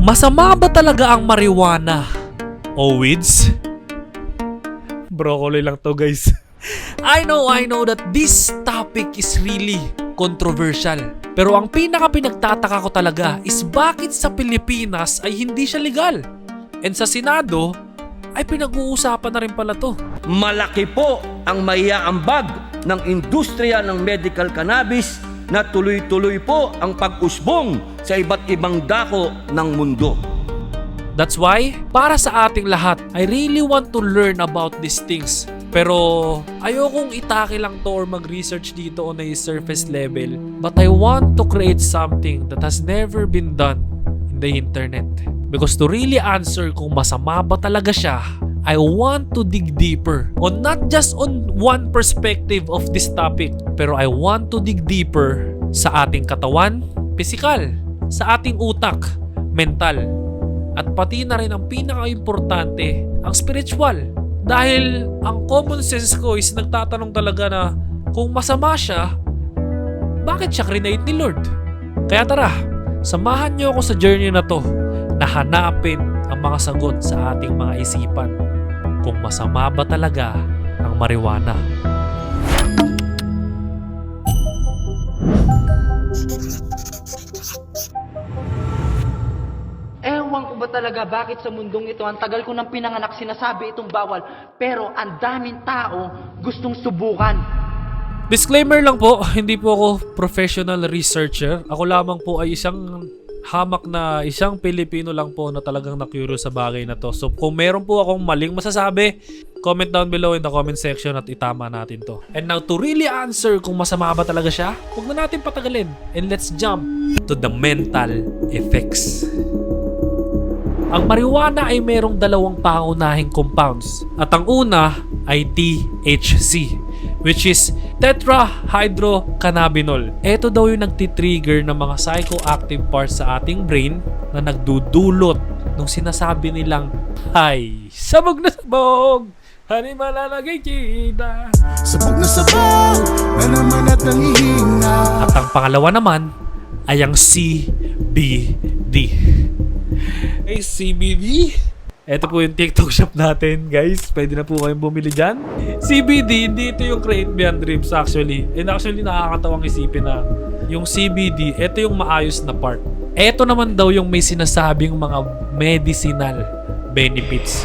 Masama ba talaga ang marijuana? O weeds? Broccoli lang to, guys. I know that this topic is really controversial. Pero ang pinagtataka ko talaga is bakit sa Pilipinas ay hindi siya legal? And sa Senado ay pinag-uusapan na rin pala to. Malaki po ang maiaambag ng industriya ng medical cannabis na tuloy-tuloy po ang pag-usbong sa iba't ibang dako ng mundo. That's why, para sa ating lahat, I really want to learn about these things. Pero ayokong itake lang to or mag-research dito on a surface level. But I want to create something that has never been done in the internet. Because to really answer kung masama ba talaga siya, I want to dig deeper on not just on one perspective of this topic, pero I want to dig deeper sa ating katawan, physical, sa ating utak, mental, at pati na rin ang pinaka-importante, ang spiritual. Dahil ang common sense ko is nagtatanong talaga na kung masama siya, bakit siya create ni Lord? Kaya tara, samahan niyo ako sa journey na to na hanapin ang mga sagot sa ating mga isipan kung masama ba talaga ang marijuana. Ewan ko ba talaga bakit sa mundong ito ang tagal ko ng pinanganak sinasabi itong bawal, pero ang daming tao gustong subukan. Disclaimer lang po, hindi po ako professional researcher. Ako lamang po ay isang isang Pilipino lang po na talagang na-curious sa bagay na to. So kung meron po akong maling masasabi, comment down below in the comment section at itama natin to. And now to really answer kung masama ba talaga siya, huwag na natin patagalin. And let's jump to the mental effects. Ang marijuana ay merong dalawang pangunahing compounds. At ang una ay THC, which is tetrahydrocannabinol. Ito daw yung nagtitrigger ng mga psychoactive parts sa ating brain na nagdudulot nung sinasabi nilang, "Ay, sabog na sabog! Hani malalagay kita." Sabog na sabog na naman at nangihina. At ang pangalawa naman ay ang CBD. Hey, CBD? Ito po yung TikTok shop natin, guys. Pwede na po kayong bumili dyan. CBD, hindi ito yung Create Beyond Dreams actually. And actually, nakakatawang isipin na yung CBD, ito yung maayos na part. Ito naman daw yung may sinasabing mga medicinal benefits.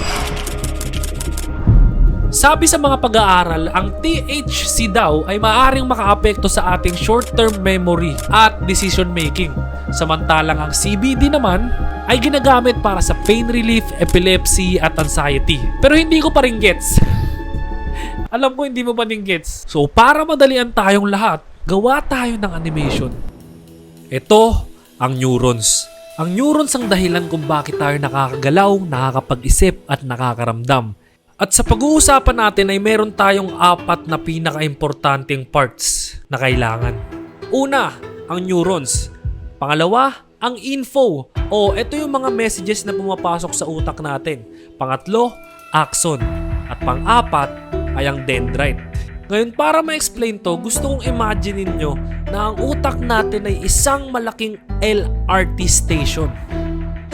Sabi sa mga pag-aaral, ang THC daw ay maaaring makaapekto sa ating short-term memory at decision making. Samantalang ang CBD naman ay ginagamit para sa pain relief, epilepsy at anxiety. Pero hindi ko pa rin gets. Alam ko hindi mo pa rin gets. So para madalian tayong lahat, gawa tayo ng animation. Ito ang neurons. Ang neurons ang dahilan kung bakit tayo nakakagalaw, nakakapag-isip at nakakaramdam. At sa pag-uusapan natin ay meron tayong 4 na pinaka-importanting parts na kailangan. Una, ang neurons. Pangalawa, ang info o ito yung mga messages na pumapasok sa utak natin. Pangatlo, axon. At pang-apat ay ang dendrite. Ngayon para ma-explain to, gusto kong imagine ninyo na ang utak natin ay isang malaking LRT station.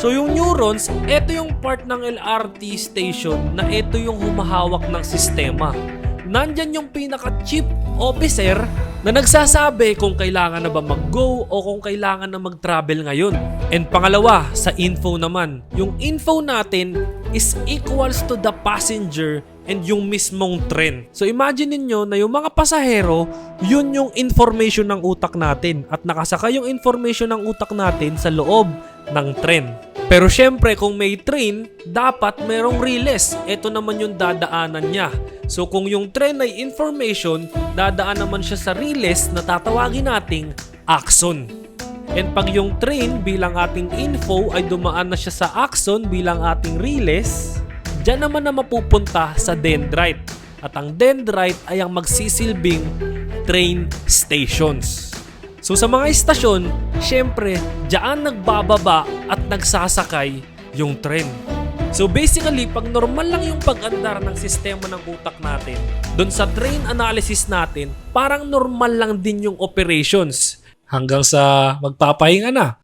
So yung neurons, ito yung part ng LRT station na ito yung humahawak ng sistema. Nandyan yung pinaka-chief officer na nagsasabi kung kailangan na ba mag-go o kung kailangan na mag-travel ngayon. And pangalawa, sa info naman. Yung info natin is equals to the passenger and yung mismong tren. So imagine niyo na yung mga pasahero, yun yung information ng utak natin at nakasakay yung information ng utak natin sa loob ng tren. Pero syempre kung may train, dapat merong riles. Ito naman yung dadaanan niya. So kung yung train ay information, dadaan naman siya sa riles na tatawagin nating axon. And pag yung train bilang ating info ay dumaan na siya sa axon bilang ating riles, diyan naman na mapupunta sa dendrite. At ang dendrite ay ang magsisilbing train stations. So sa mga istasyon, syempre, diyan nagbababa at nagsasakay yung tren. So basically, pag normal lang yung pag-andar ng sistema ng utak natin, doon sa train analysis natin, parang normal lang din yung operations hanggang sa magpapahinga na.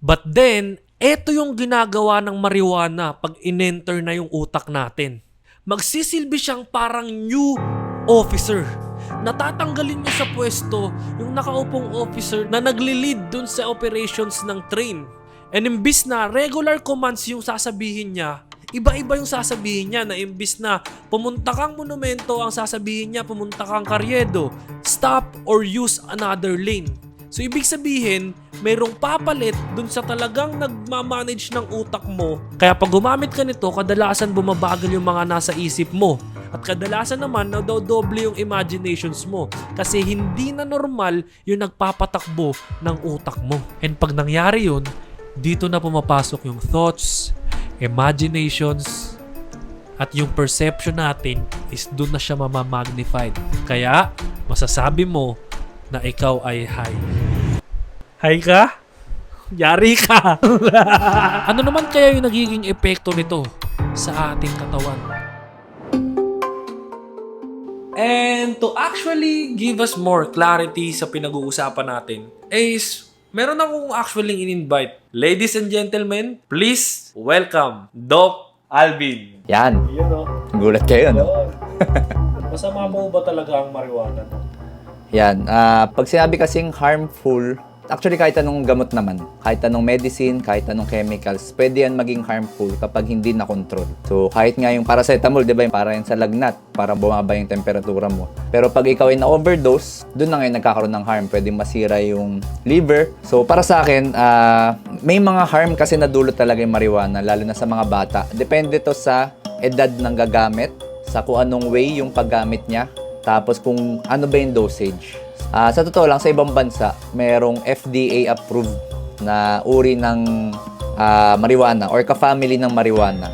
But then, Ito yung ginagawa ng marijuana pag in-enter na yung utak natin. Magsisilbi siyang parang new officer. Natatanggalin niya sa pwesto yung nakaupong officer na nagli-lead dun sa operations ng train. And imbis na regular commands yung sasabihin niya, iba-iba yung sasabihin niya na imbis na pumunta kang monumento, ang sasabihin niya pumunta kang Carriedo, stop or use another lane. So ibig sabihin, mayroong papalit dun sa talagang nagmamanage ng utak mo. Kaya pag gumamit ka nito, kadalasan bumabagal yung mga nasa isip mo. At kadalasan naman, nadodoble yung imaginations mo. Kasi hindi na normal yung nagpapatakbo ng utak mo. And pag nangyari yun, dito na pumapasok yung thoughts, imaginations, at yung perception natin is dun na siya mamamagnified. Kaya, masasabi mo na ikaw ay high. High ka? Yari ka! Ano naman kaya yung nagiging epekto nito sa ating katawan? And to actually give us more clarity sa pinag-uusapan natin is meron akong actually in-invite. Ladies and gentlemen, please welcome Doc Alvin. Yan. Gulat kayo, no? Masama mo ba talaga ang marijuana? Yan. Pag sinabi kasing harmful, actually kahit anong gamot naman, kahit anong medicine, kahit anong chemicals, pwede yan maging harmful kapag hindi na-control. So kahit nga yung paracetamol, di ba, para yan sa lagnat, para bumaba yung temperatura mo. Pero pag ikaw ay na-overdose, doon na ngayon nagkakaroon ng harm. Pwede masira yung liver. So para sa akin, may mga harm kasi nadulot talaga yung marijuana, lalo na sa mga bata. Depende to sa edad ng gagamit, sa kung anong way yung paggamit niya, tapos kung ano ba yung dosage. Sa totoo lang, sa ibang bansa, merong FDA-approved na uri ng marijuana or ka-family ng marijuana.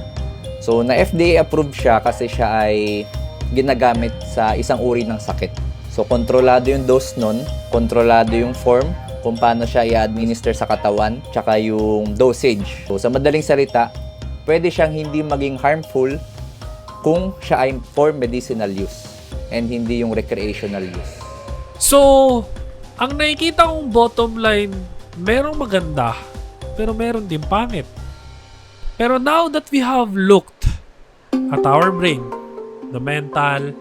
So, na FDA-approved siya kasi siya ay ginagamit sa isang uri ng sakit. So, kontrolado yung dose nun, kontrolado yung form, kung paano siya i-administer sa katawan, tsaka yung dosage. So, sa madaling salita, pwede siyang hindi maging harmful kung siya ay for medicinal use and hindi yung recreational use. So, ang nakikita kong bottom line, merong maganda, pero meron din pangit. Pero now that we have looked at our brain, the mental,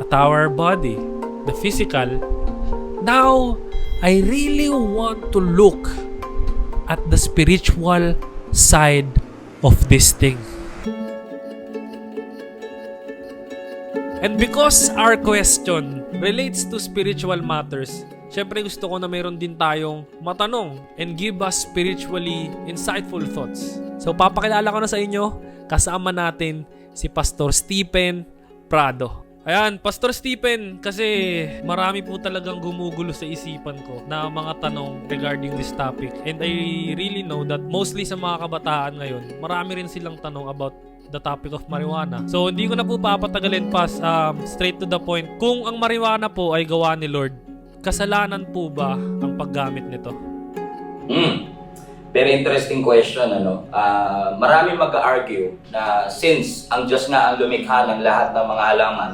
at our body, the physical, now I really want to look at the spiritual side of this thing. And because our question relates to spiritual matters, syempre gusto ko na mayroon din tayong matanong and give us spiritually insightful thoughts. So papakilala ko na sa inyo, kasama natin si Pastor Stephen Prado. Ayan, Pastor Stephen, kasi marami po talagang gumugulo sa isipan ko na mga tanong regarding this topic. And I really know that mostly sa mga kabataan ngayon, marami rin silang tanong about the topic of marijuana. So, hindi ko na po papatagalin straight to the point. Kung ang marijuana po ay gawa ni Lord, kasalanan po ba ang paggamit nito? Very interesting question, ano? Marami mag-argue na since ang Diyos nga ang lumikha ng lahat ng mga halaman,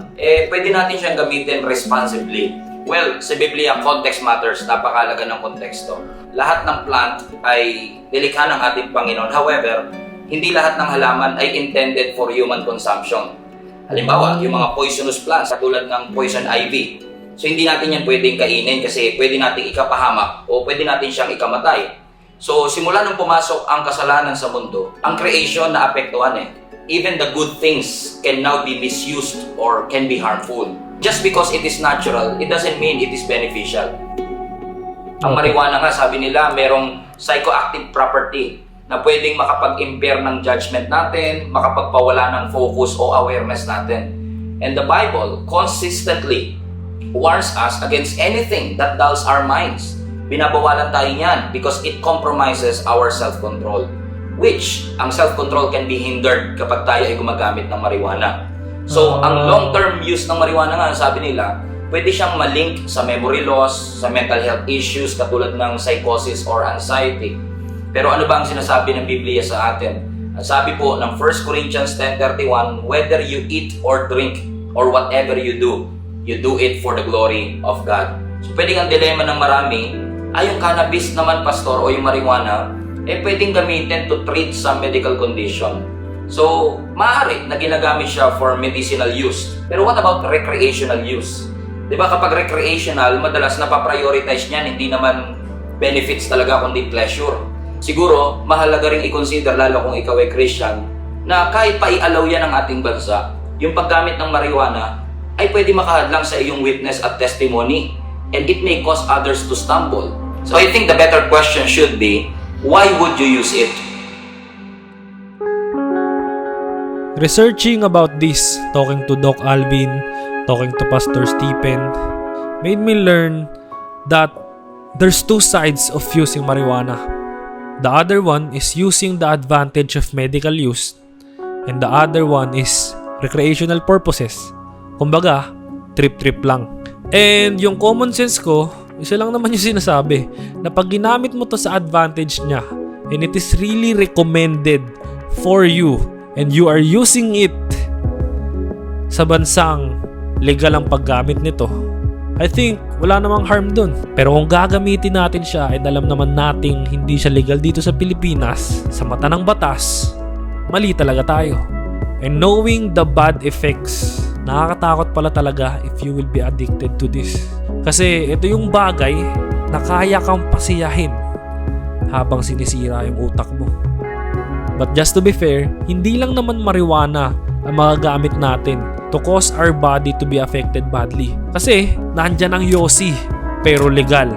pwede natin siyang gamitin responsibly. Well, sa Biblia, context matters. Napakalaga ng konteksto. Lahat ng plant ay nilikha ng ating Panginoon. However, hindi lahat ng halaman ay intended for human consumption. Halimbawa, yung mga poisonous plants, katulad ng poison ivy. So, hindi natin yan pwedeng kainin kasi pwede natin ikapahamak o pwede natin siyang ikamatay. So, simula nung pumasok ang kasalanan sa mundo, ang creation na apektuhan Even the good things can now be misused or can be harmful. Just because it is natural, it doesn't mean it is beneficial. Ang marijuana nga, sabi nila, merong psychoactive property na pwedeng makapag-impair ng judgment natin, makapagpawala ng focus o awareness natin. And the Bible consistently warns us against anything that dulls our minds. Binabawalan tayo niyan because it compromises our self-control. Which, ang self-control can be hindered kapag tayo ay gumagamit ng marijuana. So, ang long-term use ng marijuana nga, sabi nila, pwede siyang malink sa memory loss, sa mental health issues katulad ng psychosis or anxiety. Pero ano ba ang sinasabi ng Biblia sa atin? Sabi po ng 1 Corinthians 10:31, whether you eat or drink or whatever you do it for the glory of God. So pwedeng ang dilema ng marami ay yung cannabis naman, pastor, o yung marijuana, pwedeng gamitin to treat some medical condition. So, maaari na ginagamit siya for medicinal use. Pero what about recreational use? Diba kapag recreational, madalas napaprioritize niyan, hindi naman benefits talaga kundi pleasure. Siguro, mahalaga rin i-consider lalo kung ikaw ay Christian na kahit pa i-allow yan ng ating bansa, yung paggamit ng marijuana ay pwede makahadlang sa iyong witness at testimony and it may cause others to stumble. So I think the better question should be, why would you use it? Researching about this, talking to Doc Alvin, talking to Pastor Stephen, made me learn that there's two sides of using marijuana. The other one is using the advantage of medical use, and the other one is recreational purposes. Kumbaga, trip-trip lang. And yung common sense ko, isa lang naman yung sinasabi, na pag ginamit mo to sa advantage niya, and it is really recommended for you, and you are using it sa bansang legal ang paggamit nito, I think wala namang harm dun. Pero kung gagamitin natin siya, and alam naman nating hindi siya legal dito sa Pilipinas, sa mata ng batas, mali talaga tayo. And knowing the bad effects, nakakatakot pala talaga if you will be addicted to this. Kasi ito yung bagay na kaya kang pasiyahin habang sinisira yung utak mo. But just to be fair, hindi lang naman marijuana ang magagamit natin to cause our body to be affected badly. Kasi nandyan ang yosi pero legal.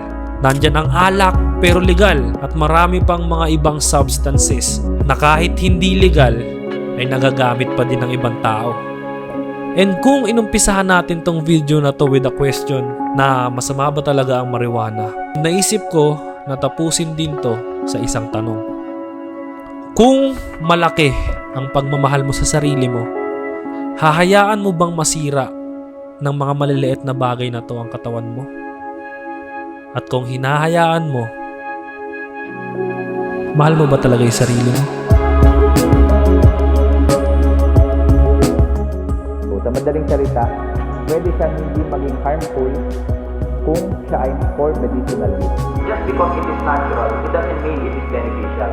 Nandyan ang alak pero legal. At marami pang mga ibang substances na kahit hindi legal ay nagagamit pa din ng ibang tao. And kung inumpisahan natin tong video na to with a question na masama ba talaga ang marijuana, naisip ko na tapusin din to sa isang tanong. Kung malaki ang pagmamahal mo sa sarili mo, hahayaan mo bang masira ng mga maliliit na bagay na to ang katawan mo? At kung hinahayaan mo, mahal mo ba talaga yung sarili mo? So, sa madaling salita, pwede siyang hindi maging harmful kung siya ay for medicinal use. Just because it is natural, it doesn't mean it is beneficial.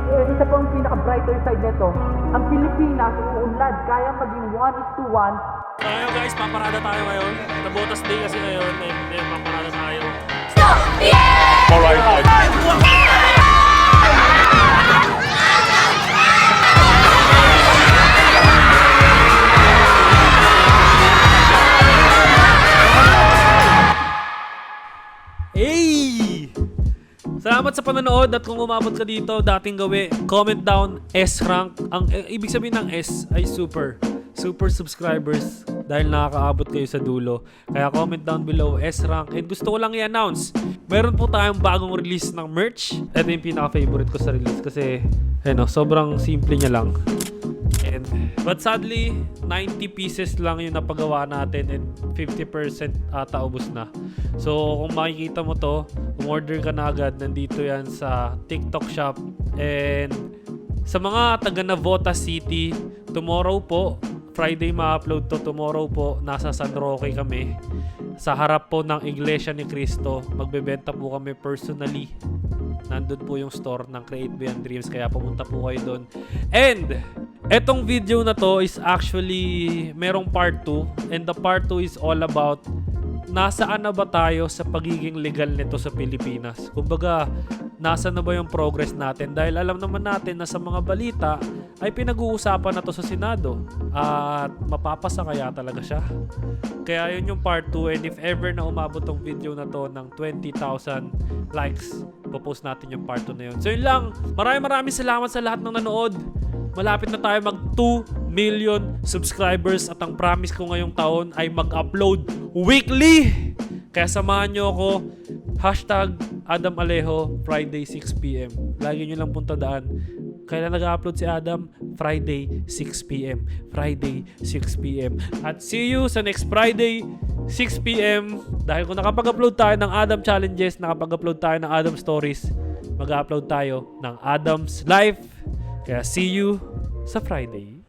Isa pang pinaka-brighter side nito, ang Pilipinas, uunlad, kaya maging 1:1. Tayo guys, paparada tayo ngayon. Nabotas day kasi ngayon, and paparada tayo. Hey! Salamat sa panonood at kung umabot ka dito, dating gawi, comment down S-rank. Ang ibig sabihin ng S ay super subscribers dahil nakakaabot kayo sa dulo. Kaya comment down below S-rank. And gusto ko lang i-announce, meron po tayong bagong release ng merch. Ito yung pinaka-favorite ko sa release kasi sobrang simple niya lang. But sadly, 90 pieces lang yung napagawa natin and 50% ata ubos na. So kung makikita mo to, umorder ka na agad, nandito yan sa TikTok shop. And sa mga taga Navota City, tomorrow po, Friday ma-upload to, tomorrow po, nasa San Roque kami. Sa harap po ng Iglesia ni Cristo, magbebenta po kami personally. Nandun po yung store ng Create Beyond Dreams, kaya pumunta po kayo doon. And etong video na to is actually merong part 2, and the part 2 is all about nasaan na ba tayo sa pagiging legal nito sa Pilipinas. Kumbaga, nasa na ba yung progress natin? Dahil alam naman natin na sa mga balita ay pinag-uusapan na to sa Senado at mapapasa kaya talaga siya. Kaya yun yung part 2, and if ever na umabot tong video na to ng 20,000 likes, popost natin yung part 2 na yun. So yun lang, maraming salamat sa lahat ng nanood. Malapit na tayo mag 2 million subscribers at ang promise ko ngayong taon ay mag-upload weekly. Kaya samahan nyo ako, #Adam Alejo, Friday 6pm. Lagi nyo lang puntadaan. Kailan nag-upload si Adam? Friday 6pm. Friday 6pm. At see you sa next Friday 6pm. Dahil kung nakapag-upload tayo ng Adam Challenges, nakapag-upload tayo ng Adam Stories, mag-upload tayo ng Adam's Life. Kaya see you sa Friday.